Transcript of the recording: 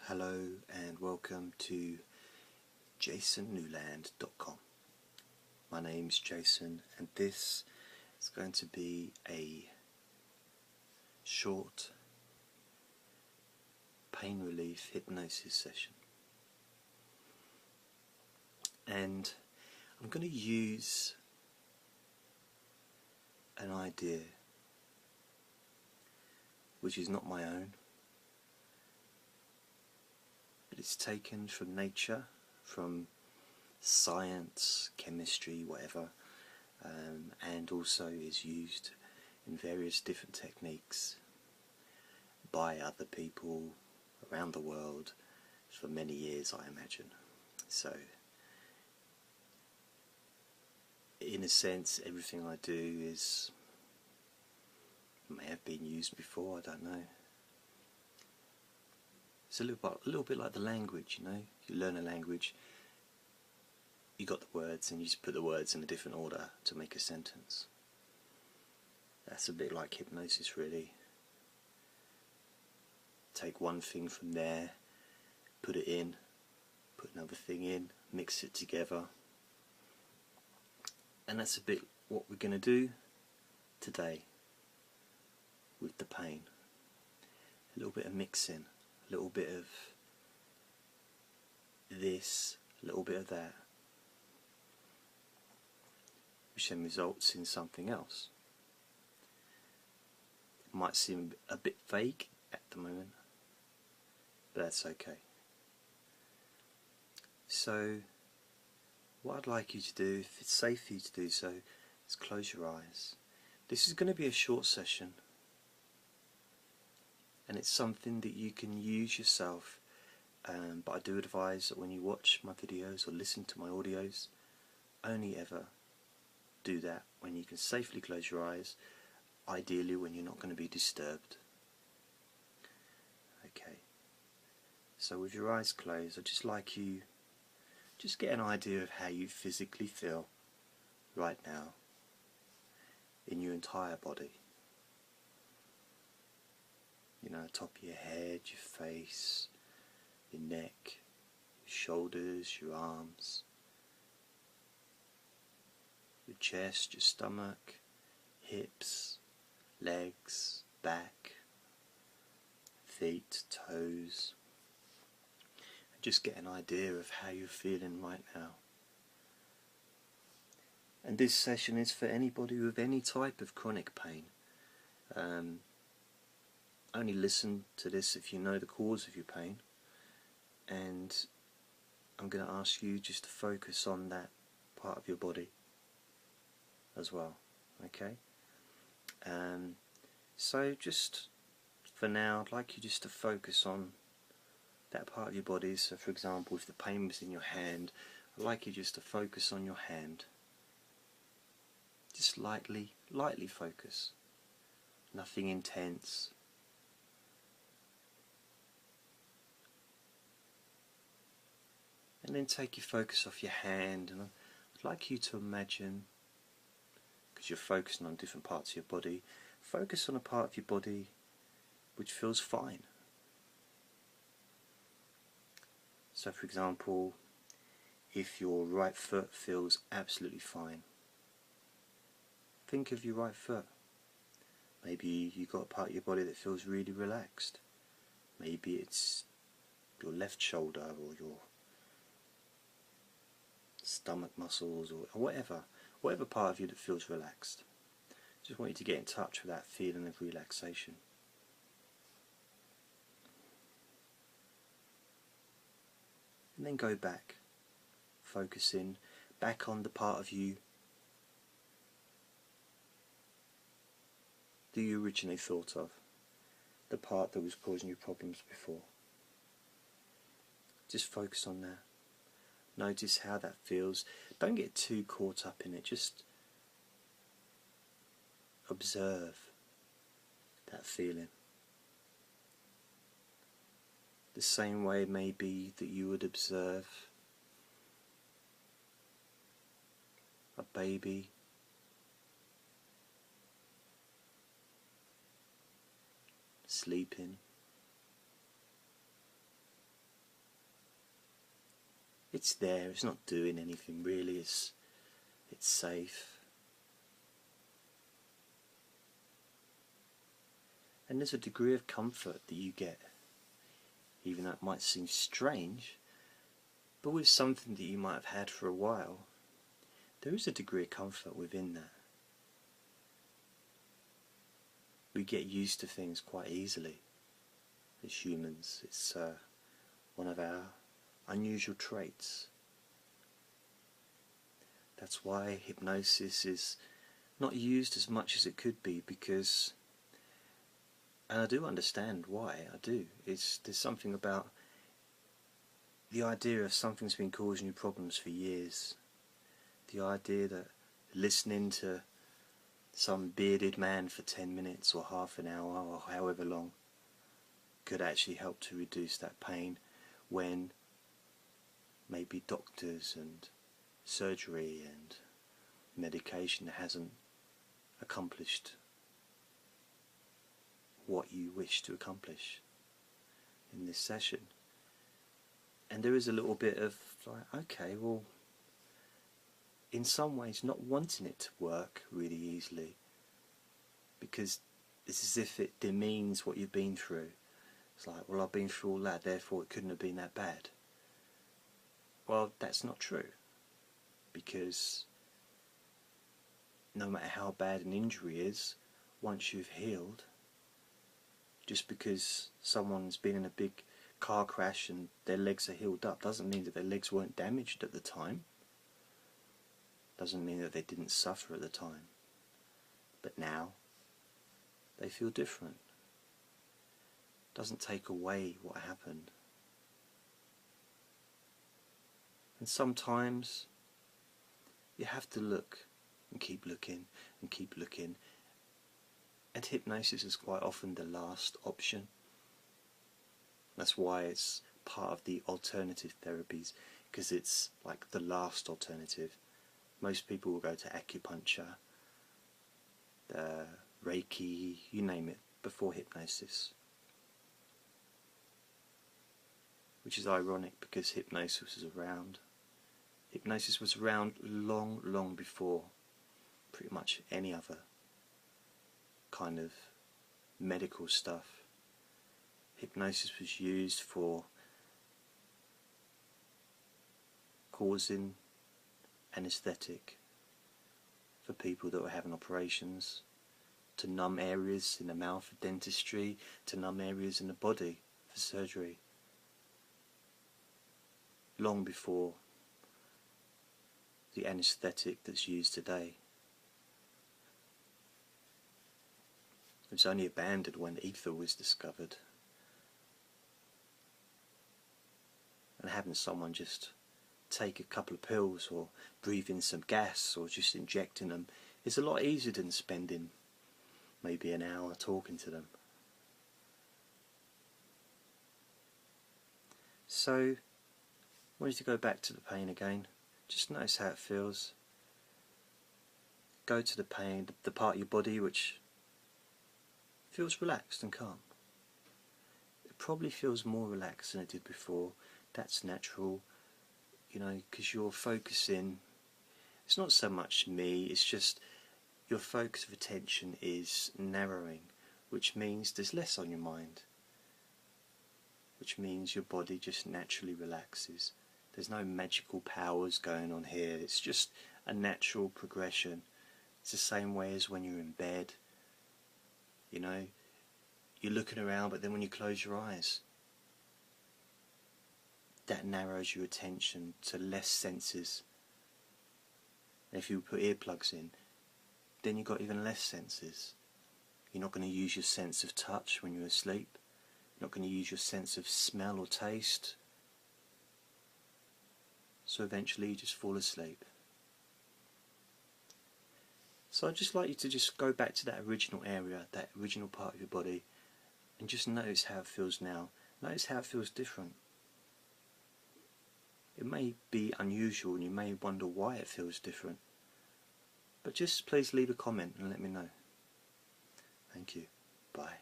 Hello and welcome to jasonnewland.com. My name's Jason and this is going to be a short pain relief hypnosis session. And I'm going to use an idea which is not my own. It's taken from nature, from science, chemistry, whatever, and also is used in various different techniques by other people around the world for many years, I imagine. So, in a sense, everything I do may have been used before, I don't know. It's a little bit like the language, you know. You learn a language, you got the words, and you just put the words in a different order to make a sentence. That's a bit like hypnosis, really. Take one thing from there, put it in, put another thing in, mix it together. And that's a bit what we're going to do today with the pain. A little bit of mixing. A little bit of this, a little bit of that, which then results in something else. It might seem a bit vague at the moment, but that's okay. So, what I'd like you to do, if it's safe for you to do so, is close your eyes. This is going to be a short session. And it's something that you can use yourself, but I do advise that when you watch my videos or listen to my audios, only ever do that when you can safely close your eyes, ideally when you're not going to be disturbed. Okay, so with your eyes closed, I'd just like you just get an idea of how you physically feel right now in your entire body. You know, top of your head, your face, your neck, your shoulders, your arms, your chest, your stomach, hips, legs, back, feet, toes. And just get an idea of how you're feeling right now. And this session is for anybody with any type of chronic pain. Only listen to this if you know the cause of your pain, and I'm going to ask you just to focus on that part of your body as well, okay? So just for now, I'd like you just to focus on that part of your body. So for example, if the pain was in your hand, I'd like you just to focus on your hand. Just lightly focus, nothing intense. And then take your focus off your hand, and I'd like you to imagine, because you're focusing on different parts of your body, focus on a part of your body which feels fine. So for example, if your right foot feels absolutely fine, think of your right foot. Maybe you've got a part of your body that feels really relaxed. Maybe it's your left shoulder or your stomach muscles or whatever part of you that feels relaxed. Just want you to get in touch with that feeling of relaxation. And then go back, focusing back on the part of you that you originally thought of, the part that was causing you problems before. Just focus on that. Notice how that feels. Don't get too caught up in it, just observe that feeling. The same way maybe that you would observe a baby sleeping, It's there, it's not doing anything really, it's safe. And there's a degree of comfort that you get, even though it might seem strange, but with something that you might have had for a while, there is a degree of comfort within that. We get used to things quite easily as humans. It's one of our unusual traits. That's why hypnosis is not used as much as it could be, because, and I do understand why, I do. There's something about the idea of something's been causing you problems for years. The idea that listening to some bearded man for 10 minutes or half an hour or however long could actually help to reduce that pain, when maybe doctors and surgery and medication hasn't accomplished what you wish to accomplish in this session. And there is a little bit of like, okay, well, in some ways not wanting it to work really easily, because it's as if it demeans what you've been through. It's like, well, I've been through all that, therefore it couldn't have been that bad. Well, that's not true, because no matter how bad an injury is, once you've healed, just because someone's been in a big car crash and their legs are healed up doesn't mean that their legs weren't damaged at the time. Doesn't mean that they didn't suffer at the time. But now they feel different. Doesn't take away what happened. And sometimes you have to look and keep looking and keep looking. And hypnosis is quite often the last option. That's why it's part of the alternative therapies, because it's like the last alternative. Most people will go to acupuncture, Reiki, you name it, before hypnosis. Which is ironic, because hypnosis was around. Hypnosis was around long, long before pretty much any other kind of medical stuff. Hypnosis was used for causing anaesthetic for people that were having operations, to numb areas in the mouth for dentistry, to numb areas in the body for surgery. Long before the anaesthetic that's used today. It was only abandoned when ether was discovered. And having someone just take a couple of pills or breathe in some gas or just injecting them is a lot easier than spending maybe an hour talking to them. So, I wanted to go back to the pain again. Just notice how it feels. Go to the pain, the part of your body which feels relaxed and calm. It probably feels more relaxed than it did before. That's natural, you know, because you're focusing. It's not so much me, it's just your focus of attention is narrowing, which means there's less on your mind, which means your body just naturally relaxes. There's no magical powers going on here, it's just a natural progression. It's the same way as when you're in bed, you know, you're looking around, but then when you close your eyes, that narrows your attention to less senses. And if you put earplugs in, then you've got even less senses. You're not going to use your sense of touch when you're asleep. You're not going to use your sense of smell or taste. So eventually you just fall asleep. So I'd just like you to just go back to that original area, that original part of your body, and just notice how it feels now. Notice how it feels different. It may be unusual and you may wonder why it feels different, but just please leave a comment and let me know. Thank you. Bye.